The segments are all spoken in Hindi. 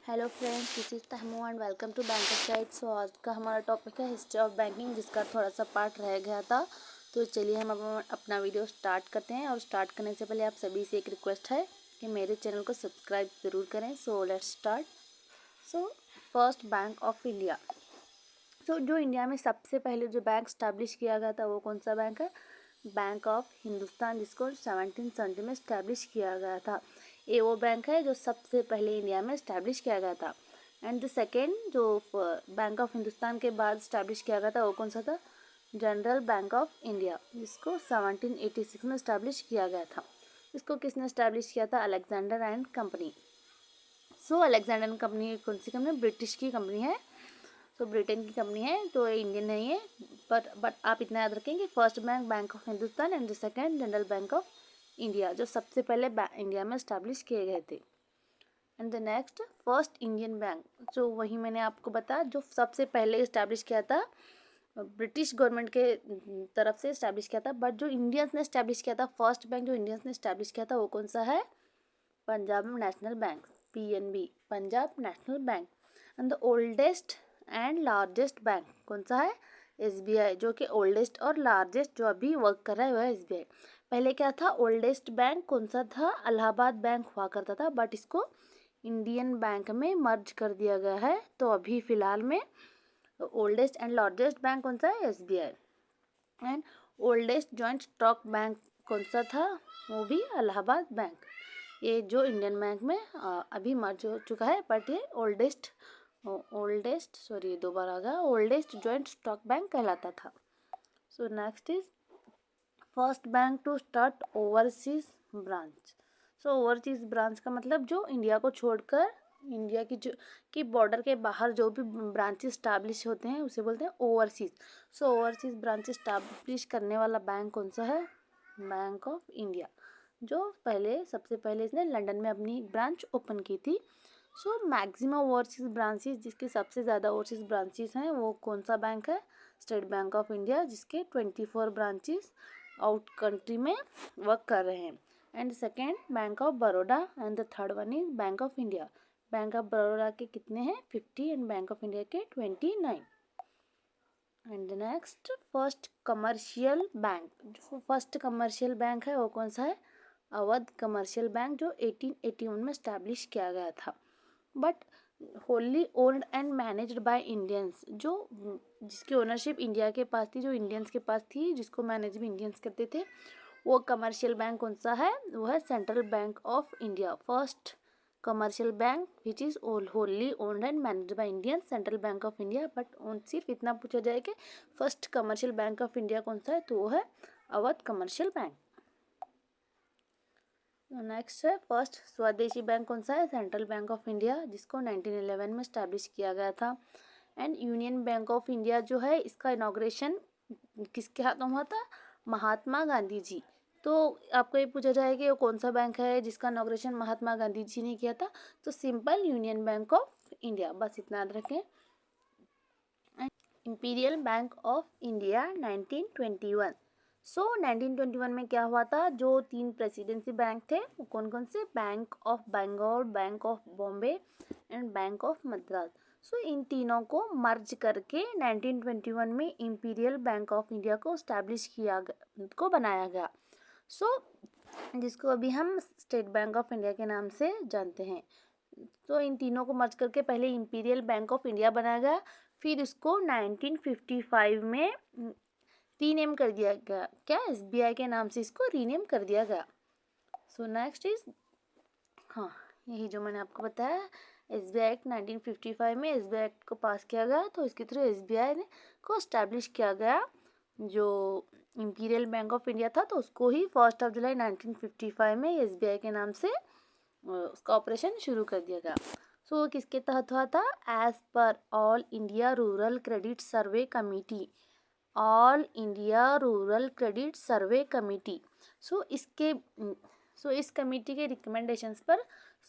हेलो फ्रेंड्स, दिस इज़ तहमू and welcome to banker guide. So आज का हमारा टॉपिक है हिस्ट्री ऑफ बैंकिंग, जिसका थोड़ा सा पार्ट रह गया था। तो चलिए हम अपना वीडियो स्टार्ट करते हैं। और स्टार्ट करने से पहले आप सभी से एक रिक्वेस्ट है कि मेरे चैनल को सब्सक्राइब ज़रूर करें। So let's start. So first bank of India. तो जो इंडिया में सबसे पहले जो बैंक स्टैब्लिश किया गया था वो कौन सा बैंक है? बैंक ऑफ हिंदुस्तान, जिसको 1770 में स्टैब्लिश किया गया था। ये वो बैंक है जो सबसे पहले इंडिया में स्टैब्लिश किया गया था। एंड द सेकेंड जो बैंक ऑफ हिंदुस्तान के बाद स्टैब्लिश किया गया था वो कौन सा था? जनरल बैंक ऑफ इंडिया, जिसको 1786 में स्टैब्लिश किया गया था। इसको किसने स्टैब्लिश किया था? Alexander and company. So Alexander and company कौन सी कंपनी? ब्रिटिश की कंपनी है। तो ब्रिटेन की कंपनी है, तो इंडियन नहीं है। बट आप इतना याद रखेंगे, first bank bank of Hindustan and the second general bank of India, जो सबसे पहले इंडिया में स्टैब्लिश किए गए थे। And the next first Indian bank, जो वही मैंने आपको बताया जो सबसे पहले इस्टेब्लिश किया था, ब्रिटिश गवर्नमेंट के तरफ से इस्टेब्लिश किया था। बट जो इंडियंस ने इस्टेब्लिश किया था, फर्स्ट बैंक जो इंडियंस ने इस्टेब्लिश किया था वो कौन सा है? Punjab national bank, PNB, Punjab national bank. And the oldest and largest bank कौन सा है? एसबीआई, जो कि ओल्डेस्ट और लार्जेस्ट जो अभी वर्क कर रहा है वह है एसबीआई। पहले क्या था? ओल्डेस्ट बैंक कौन सा था? इलाहाबाद बैंक हुआ करता था, बट इसको इंडियन बैंक में मर्ज कर दिया गया है। तो अभी फ़िलहाल में ओल्डेस्ट एंड लार्जेस्ट बैंक कौन सा है? SBI. And oldest joint stock bank कौन सा था? वो भी इलाहाबाद बैंक। ये जो इंडियन बैंक में अभी मर्ज हो चुका है, बट ये ओल्डेस्ट जॉइंट स्टॉक बैंक कहलाता था। So next is first bank to start overseas branch. So overseas branch का मतलब जो इंडिया को छोड़कर इंडिया की जो की बॉर्डर के बाहर जो भी ब्रांचेस स्टैब्लिश होते हैं उसे बोलते हैं ओवरसीज। सो ओवरसीज ब्रांचेस स्टैब्लिश करने वाला बैंक कौन सा है? बैंक ऑफ इंडिया, जो सबसे पहले इसने लंदन में अपनी ब्रांच ओपन की थी। सो मैक्सिमम ओवरसीज ब्रांचेस, जिसके सबसे ज़्यादा ओवरसीज ब्रांचेस हैं, वो कौन सा बैंक है? स्टेट बैंक ऑफ इंडिया, जिसके 24 ब्रांचेस आउट कंट्री में वर्क कर रहे हैं। And second bank of Baroda and the third one is bank of India. Bank of Baroda के कितने हैं? 50 एंड बैंक ऑफ इंडिया के 29। And next first commercial bank, जो फर्स्ट कमर्शियल बैंक है वो कौन सा है? अवध कमर्शियल बैंक, जो 1881 में स्टैब्लिश किया गया था। But wholly owned and managed by Indians, जो जिसकी ओनरशिप इंडिया के पास थी, जो इंडियंस के पास थी, जिसको मैनेज भी इंडियंस करते थे, वो कमर्शियल बैंक कौन सा है? वो है central bank of India. First commercial bank which is wholly owned and managed by Indian, central bank of India. But सिर्फ इतना पूछा जाए कि first commercial bank of India कौन सा है, तो वो है अवध कमर्शियल बैंक। नेक्स्ट है फर्स्ट स्वदेशी बैंक कौन सा है? सेंट्रल बैंक ऑफ इंडिया, जिसको 1911 में स्टैब्लिश किया गया था। And union bank of India जो है, इसका इनॉग्रेशन किसके हाथों में हुआ था? महात्मा गांधी जी। तो आपको ये पूछा जाए कि वो कौन सा बैंक है जिसका इनॉग्रेशन महात्मा गांधी जी ने किया था, तो simple union bank of India, बस इतना याद रखें। Imperial bank of India 1921। सो 1921 में क्या हुआ था? जो 3 प्रेसिडेंसी बैंक थे वो कौन कौन से? Bank of Bengal, bank of Bombay and bank of Madras. So इन तीनों को मर्ज करके 1921 में इंपीरियल बैंक ऑफ इंडिया को बनाया गया। सो जिसको अभी हम स्टेट बैंक ऑफ इंडिया के नाम से जानते हैं। तो इन तीनों को मर्ज करके पहले इंपीरियल बैंक ऑफ इंडिया बनाया गया, फिर इसको 1955 में रीनेम कर दिया गया। क्या? एसबीआई के नाम से इसको रीनेम कर दिया गया। सो नेक्स्ट इज यही जो मैंने आपको बताया, एसबीआई एक्ट 1955 में एसबीआई एक्ट को पास किया गया, तो इसके थ्रू एसबीआई को इस्टेब्लिश किया गया। जो इंपीरियल बैंक ऑफ इंडिया था, तो उसको ही 1 जुलाई 1955 में एसबीआई के नाम से उसका ऑपरेशन शुरू कर दिया गया। सो किसके तहत हुआ था? एज पर all India rural credit survey committee, all India rural credit survey committee. So इस कमेटी के रिकमेंडेशंस पर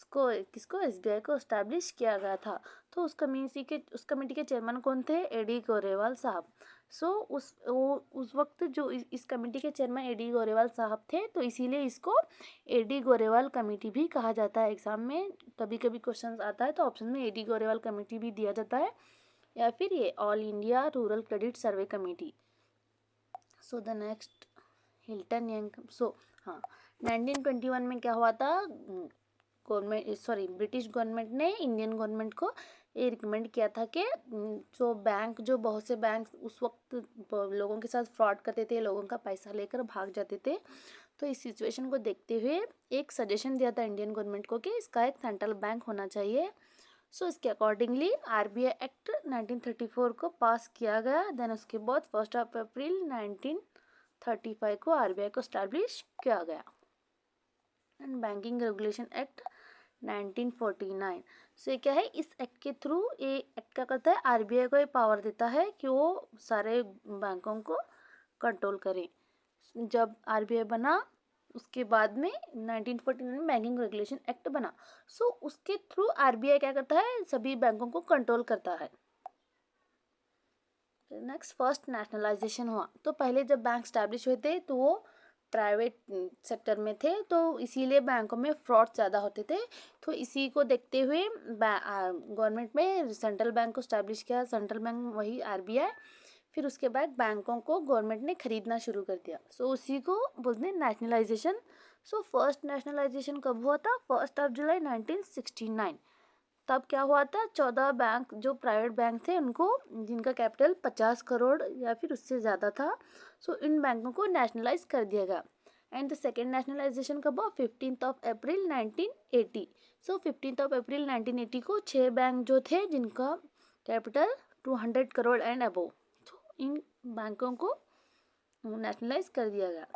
किसको? एसबीआई को इस्टेब्लिश किया गया था। तो उस कमेटी के चेयरमैन कौन थे? एडी गोरेवाल साहब। सो उस वक्त जो इस कमेटी के चेयरमैन एडी गोरेवाल साहब थे, तो इसीलिए इसको एडी गोरेवाल कमेटी भी कहा जाता है। एग्जाम में कभी कभी क्वेश्चन आता है तो ऑप्शन में एडी गोरेवाल कमेटी भी दिया जाता है, या फिर ये all India rural credit survey committee. So the next Hilton Young. So हाँ, 1921 में क्या हुआ था, ब्रिटिश गवर्नमेंट ने इंडियन गवर्नमेंट को ये रिकमेंड किया था कि जो बहुत से बैंक उस वक्त लोगों के साथ फ्रॉड करते थे, लोगों का पैसा लेकर भाग जाते थे, तो इस सिचुएशन को देखते हुए एक सजेशन दिया था इंडियन गवर्नमेंट को कि इसका एक सेंट्रल बैंक होना चाहिए। सो इसके अकॉर्डिंगली आरबीआई एक्ट 1934 को पास किया गया। देन उसके बाद 1 अप्रैल 1935 को आरबीआई को स्टैब्लिश किया गया। And banking regulation act 1949। सो ये क्या है, इस एक्ट के थ्रू ये एक्ट क्या करता है, आरबीआई को ये पावर देता है कि वो सारे बैंकों को कंट्रोल करे। जब आरबीआई बना उसके बाद में 1949 में बैंकिंग रेगुलेशन एक्ट बना। सो उसके थ्रू आरबीआई क्या करता है, सभी बैंकों को कंट्रोल करता है। नेक्स्ट, फर्स्ट नेशनलाइजेशन हुआ। तो पहले जब बैंक स्टैब्लिश हुए थे तो वो प्राइवेट सेक्टर में थे, तो इसीलिए बैंकों में फ्रॉड ज़्यादा होते थे। तो इसी को देखते हुए गवर्नमेंट में सेंट्रल बैंक को स्टैब्लिश किया, सेंट्रल बैंक वही आरबीआई। फिर उसके बाद बैंकों को गवर्नमेंट ने खरीदना शुरू कर दिया। सो उसी को बोलते हैं नेशनलाइजेशन। सो फर्स्ट नेशनलाइजेशन कब हुआ था, 1 जुलाई 1969। तब क्या हुआ था, 14 बैंक जो प्राइवेट बैंक थे उनको, जिनका कैपिटल 50 करोड़ या फिर उससे ज़्यादा था, सो इन बैंकों को नेशनलाइज कर दिया गया। एंड द सेकेंड नेशनलाइजेशन कब हुआ, 15 अप्रैल 1980। सो 15 अप्रैल 1980 को 6 बैंक जो थे जिनका कैपिटल 200 करोड़ एंड अबोव, तो इन बैंकों को नेशनलाइज कर दिया गया।